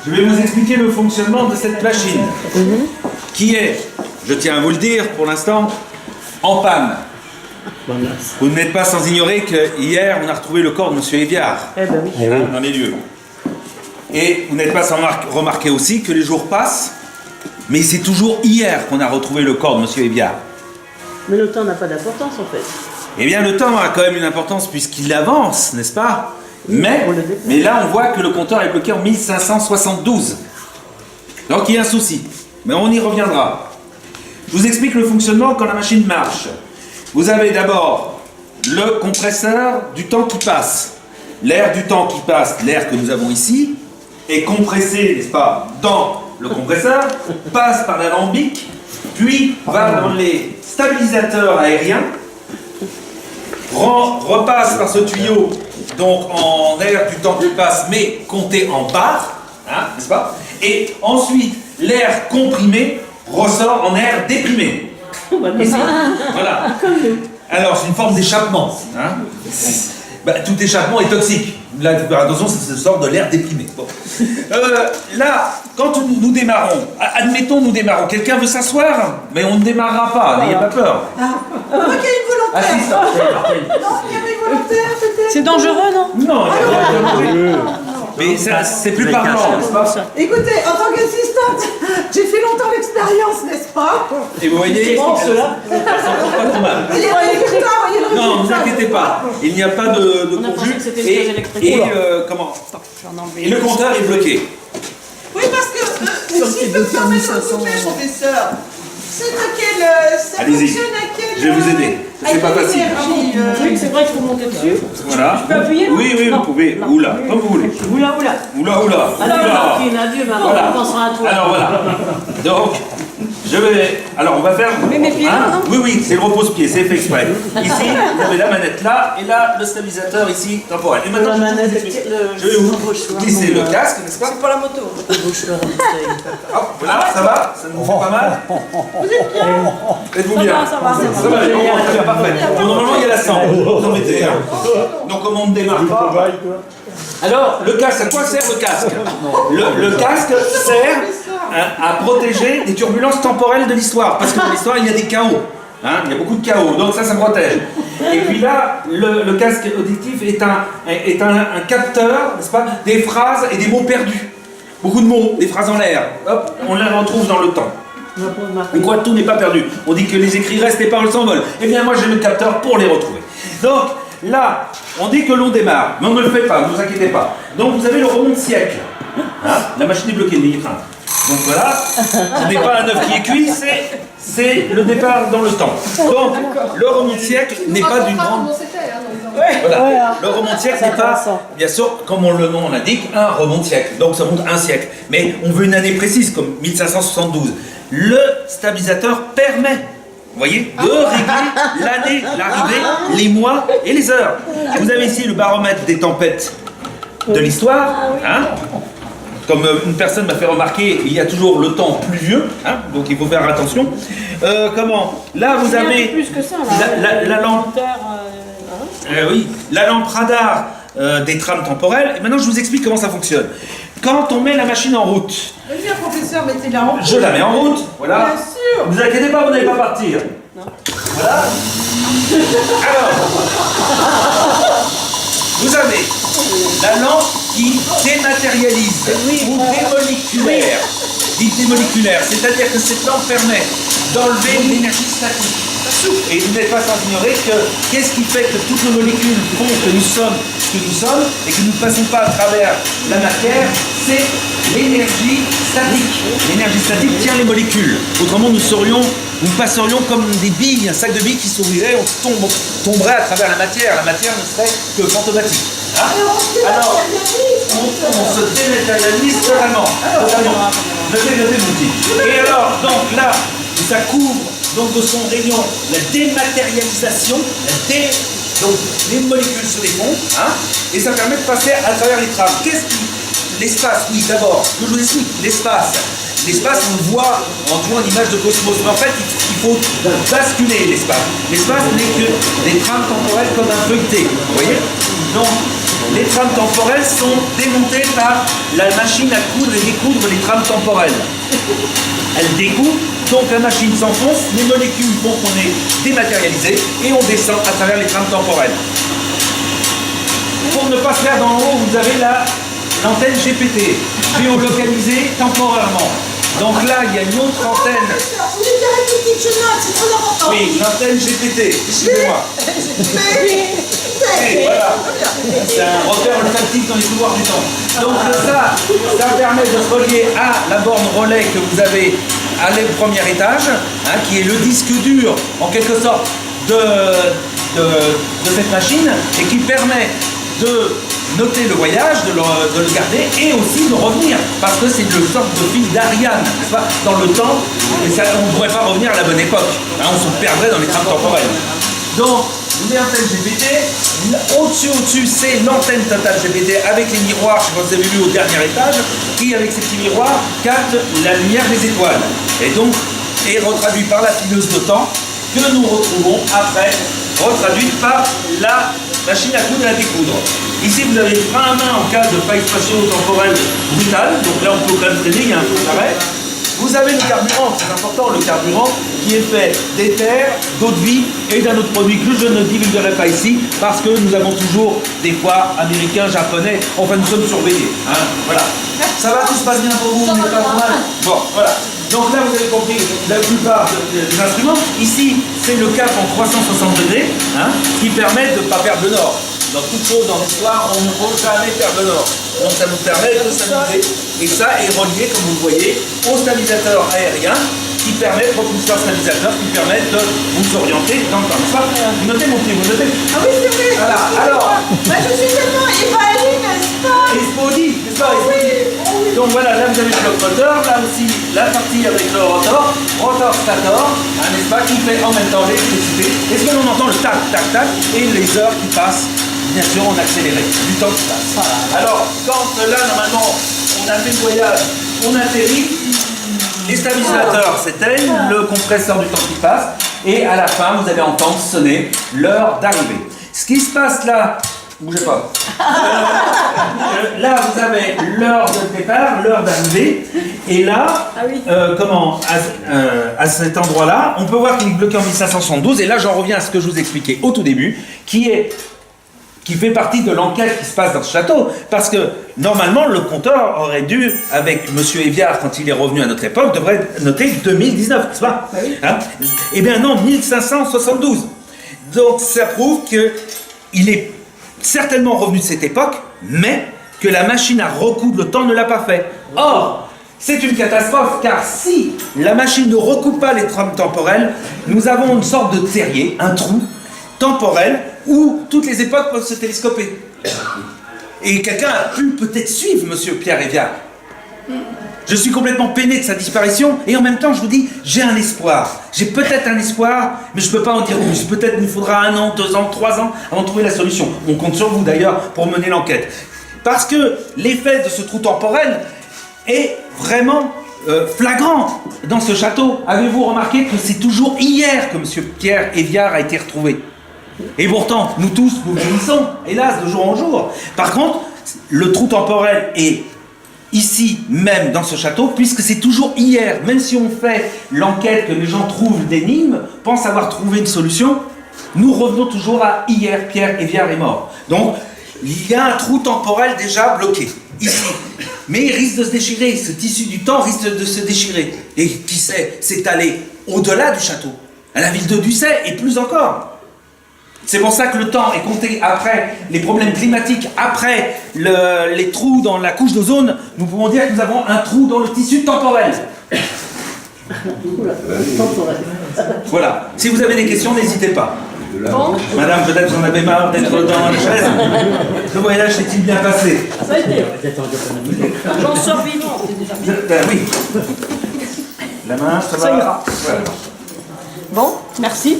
je vais vous expliquer le fonctionnement de cette machine, qui est, je tiens à vous le dire pour l'instant, en panne. Vous n'êtes pas sans ignorer qu'hier, on a retrouvé le corps de M. Éviard dans les lieux. Et vous n'êtes pas sans remarquer aussi que les jours passent, mais c'est toujours hier qu'on a retrouvé le corps de M. Éviard. Mais le temps n'a pas d'importance en fait. Eh bien, le temps a quand même une importance puisqu'il avance, n'est-ce pas? Mais là, on voit que le compteur est bloqué en 1572. Donc, il y a un souci. Mais on y reviendra. Je vous explique le fonctionnement quand la machine marche. Vous avez d'abord le compresseur du temps qui passe. L'air du temps qui passe, l'air que nous avons ici, est compressé, n'est-ce pas, dans le compresseur, passe par l'alambic, puis va dans les stabilisateurs aériens, repasse par ce tuyau, donc en air du temps qui passe, mais compté en bar, hein, n'est-ce pas? Et ensuite, l'air comprimé ressort en air déprimé. Ici, voilà. Alors, c'est une forme d'échappement. Hein? Tout échappement est toxique. Là, attention, c'est une sorte de l'air déprimé. Bon. Là, quand nous démarrons, admettons nous démarrons, quelqu'un veut s'asseoir, mais on ne démarrera pas, n'ayez pas peur. Moi qui ai une volontaire. Non, il y avait une volontaire, peut-être. C'est dangereux, non? Non, mais c'est plus parlant, n'est-ce pas? Écoutez, en tant qu'assistante, j'ai fait longtemps l'expérience, n'est-ce pas? Et vous voyez, Bon, cela. ça pas trop mal. Il y a les résultats, voyez le résultat. Non, ne vous inquiétez pas, il n'y a pas de On a pensé conflit. que c'était une chaise électrique. Comment? Et le compteur est bloqué. Oui, parce que, si je peux me permettre de vous couper, professeur, c'est à quel... ça Allez-y. fonctionne à quel... Je vais vous aider. C'est pas facile. Oui, c'est vrai qu'il faut monter dessus. Voilà. Je peux appuyer, non? Oui, Non. vous pouvez. Non. Oula, comme vous voulez. Oula. Oula. Alors, Martine, adieu, maintenant, Voilà. on pensera à toi. Alors voilà. Donc, je vais. Alors, on va faire. Mais mes pieds là, non? Oui, c'est le repose-pied, c'est fait exprès. Ici, vous avez la manette là, et là, le stabilisateur ici, temporel. Et maintenant, La manette, je vais vous glisser le casque, n'est-ce pas? C'est pas la moto. Hop, voilà, ça va? Ça ne vous fait pas mal? Êtes-vous bien? Ça va. Ça va, très bien, parfait. Bon, normalement, il y a la sang. Vous en mettez. Hein. Donc, comme on ne démarre pas. Alors, le casque, à quoi sert le casque? Le casque sert à protéger des turbulences temporelles de l'histoire. Parce que dans l'histoire, il y a des chaos. Hein, il y a beaucoup de chaos, donc ça protège. Et puis là, le casque auditif est un capteur, n'est-ce pas, des phrases et des mots perdus. Beaucoup de mots, des phrases en l'air. Hop, on les retrouve dans le temps. On croit que tout n'est pas perdu. On dit que les écrits restent, les paroles s'envolent. Eh bien, moi, j'ai le capteur pour les retrouver. Donc, là, on dit que l'on démarre, mais on ne le fait pas, ne vous inquiétez pas. Donc, vous avez le remonte-siècle. Hein, la machine est bloquée, n'ayez crainte. Donc voilà, ce n'est pas un œuf qui est cuit, c'est le départ dans le temps. Donc, le remonte-siècle n'est pas d'une grande... Voilà. Le remonte-siècle n'est pas, bien sûr, comme le nom l'indique, un remonte-siècle. Donc ça monte un siècle. Mais on veut une année précise, comme 1572. Le stabilisateur permet, vous voyez, de régler l'année, l'arrivée, les mois et les heures. Vous avez ici le baromètre des tempêtes de l'histoire. Hein, comme une personne m'a fait remarquer, il y a toujours le temps pluvieux, hein, donc il faut faire attention. Là, vous avez plus que ça, la lampe. Oui, la lampe radar des trames temporelles. Et maintenant, je vous explique comment ça fonctionne. Quand on met la machine en route, Bien, professeur, mettez-la en route. je la mets en route, voilà. Bien sûr. Ne vous inquiétez pas, vous n'allez pas partir. Non. Voilà. Alors, vous avez la lampe qui dématérialise ou démoléculaire. Dit démoléculaire, c'est-à-dire que cette lampe permet d'enlever l'énergie statique. Et vous n'êtes pas sans ignorer que qu'est-ce qui fait que toutes nos molécules font que nous sommes ce que nous sommes et que nous ne passons pas à travers la matière, c'est l'énergie statique. L'énergie statique tient les molécules. Autrement, nous passerions comme des billes, un sac de billes qui s'ouvrirait, on tomberait à travers la matière. La matière ne serait que fantomatique. Hein? Alors, on se dématérialise totalement. Notez l'outil. Et alors, donc là, ça couvre donc de son rayon la dématérialisation, donc les molécules se défont, hein, et ça permet de passer à travers les trames. Qu'est-ce qui... L'espace, oui, d'abord, je vous explique, l'espace. L'espace, on le voit en jouant l'image de cosmos. Mais en fait, il faut basculer l'espace. L'espace n'est que des trames temporelles comme un feuilleté. Vous voyez? Donc, les trames temporelles sont démontées par la machine à coudre et découdre les trames temporelles. Elle découpe, donc la machine s'enfonce, les molécules font qu'on est dématérialisé et on descend à travers les trames temporelles. Pour ne pas se faire d'en haut, vous avez l'antenne GPT, géolocalisée temporairement. Donc là, il y a une autre antenne. Vous voulez dire répéter, je note, c'est très important. Oui, l'antenne GPT, excusez-moi. Voilà. C'est un repère olfactif dans les couloirs du temps. Donc ça permet de se relier à la borne relais que vous avez à le premier étage, hein, qui est le disque dur, en quelque sorte, de cette machine, et qui permet de noter le voyage, de le garder et aussi de revenir, parce que c'est une sorte de fil d'Ariane, n'est-ce pas, dans le temps, et ça, on ne pourrait pas revenir à la bonne époque, hein, on se perdrait dans les trames temporelles. Donc, vous avez l'antenne GPT, au-dessus, c'est l'antenne Total GPT avec les miroirs, je sais pas si vous avez vu au dernier étage, qui, avec ces petits miroirs, capte la lumière des étoiles, et donc est retraduit par la fileuse de temps, que nous retrouvons après, retraduite par la machine à coudre et à découdre. Ici, vous avez le frein à main en cas de faille spatio-temporelle brutale. Donc là, on peut quand même freiner, il y a un feu d'arrêt. Vous avez le carburant, c'est important, le carburant qui est fait d'éther, d'eau de vie et d'un autre produit que je ne divulguerai pas ici parce que nous avons toujours des fois américains, japonais, enfin nous sommes surveillés. Hein, voilà. Ça va, tout se passe bien pour vous, on n'est pas mal. Bon, voilà. Donc là, vous avez compris la plupart des instruments. Ici, c'est le cap en 360 degrés, hein, qui permet de ne pas perdre le nord. Dans toute chose dans l'histoire, on ne peut jamais perdre le nord. Donc ça nous permet de stabiliser. Et ça est relié, comme vous le voyez, au stabilisateur aérien qui permet, propulseur stabilisateur, qui permet de vous orienter dans le temps. Vous notez mon petit, vous notez? Ah oui, c'est vrai. Voilà, alors. Moi, je suis tellement ébahie, n'est-ce pas? Explodie, n'est-ce pas? Explodie. Donc voilà, là vous avez le bloc moteur, là aussi la partie avec le rotor stator, hein, n'est-ce pas, qui fait en même temps l'électricité. Est-ce que l'on entend le tac, tac, tac, et les heures qui passent, bien sûr, en accéléré, du temps qui passe. Alors, quand là, normalement, on a fait le voyage, on atterrit, les stabilisateurs s'éteignent, le compresseur du temps qui passe, et à la fin, vous allez entendre sonner l'heure d'arrivée. Ce qui se passe là, bougez pas. Là, vous avez l'heure de départ, l'heure d'arrivée, et là, à cet endroit-là, on peut voir qu'il est bloqué en 1572, et là, j'en reviens à ce que je vous expliquais au tout début, qui fait partie de l'enquête qui se passe dans ce château, parce que normalement le compteur aurait dû, avec M. Éviard quand il est revenu à notre époque, devrait noter 2019, n'est-ce pas? Hein? Eh bien non, 1572. Donc ça prouve qu'il est certainement revenu de cette époque, mais que la machine à recoudre le temps ne l'a pas fait. Or, c'est une catastrophe, car si la machine ne recoupe pas les trames temporelles, nous avons une sorte de terrier, un trou temporel, où toutes les époques peuvent se télescoper. Et quelqu'un a pu peut-être suivre M. Pierre Éviard. Je suis complètement peiné de sa disparition, et en même temps, je vous dis, j'ai un espoir. J'ai peut-être un espoir, mais je ne peux pas en dire plus. Peut-être il nous faudra 1 an, 2 ans, 3 ans avant de trouver la solution. On compte sur vous d'ailleurs pour mener l'enquête. Parce que l'effet de ce trou temporel est vraiment flagrant dans ce château. Avez-vous remarqué que c'est toujours hier que M. Pierre Éviard a été retrouvé? Et pourtant, nous tous, nous vieillissons, hélas, de jour en jour. Par contre, le trou temporel est ici même dans ce château, puisque c'est toujours hier. Même si on fait l'enquête, que les gens trouvent d'énigmes, pensent avoir trouvé une solution, nous revenons toujours à hier, Pierre Éviard est mort. Donc, il y a un trou temporel déjà bloqué, ici. Mais il risque de se déchirer, ce tissu du temps risque de se déchirer. Et qui sait, s'étaler au-delà du château, à la ville de Ducet, et plus encore. C'est pour ça que le temps est compté après les problèmes climatiques, après les trous dans la couche d'ozone. Nous pouvons dire que nous avons un trou dans le tissu temporel. Voilà. Si vous avez des questions, n'hésitez pas. Bon. Madame, peut-être vous en avez marre d'être dans la chaise. Le voyage s'est-il bien passé? Ça a été. J'en sors vivant, c'est déjà bien. Oui. La main, ça va? Ça ira. Voilà. Bon, merci.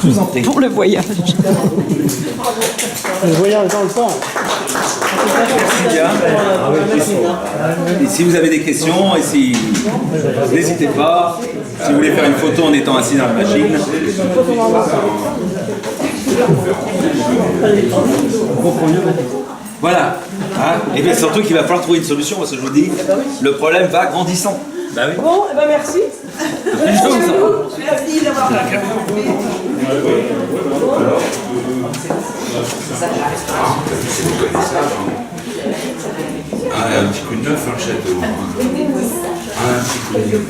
Je vous en prie. Pour le voyage. Le voyage dans le temps. Merci bien. Et si vous avez des questions, et si n'hésitez pas. Si vous voulez faire une photo en étant assis dans la machine. Voilà. Hein, et bien surtout qu'il va falloir trouver une solution parce que je vous dis, le problème va grandissant. Bah oui. Bon, eh ben merci. Merci d'avoir participé. Ah, un petit coup de neuf, un château. Ah, un petit coup de neuf.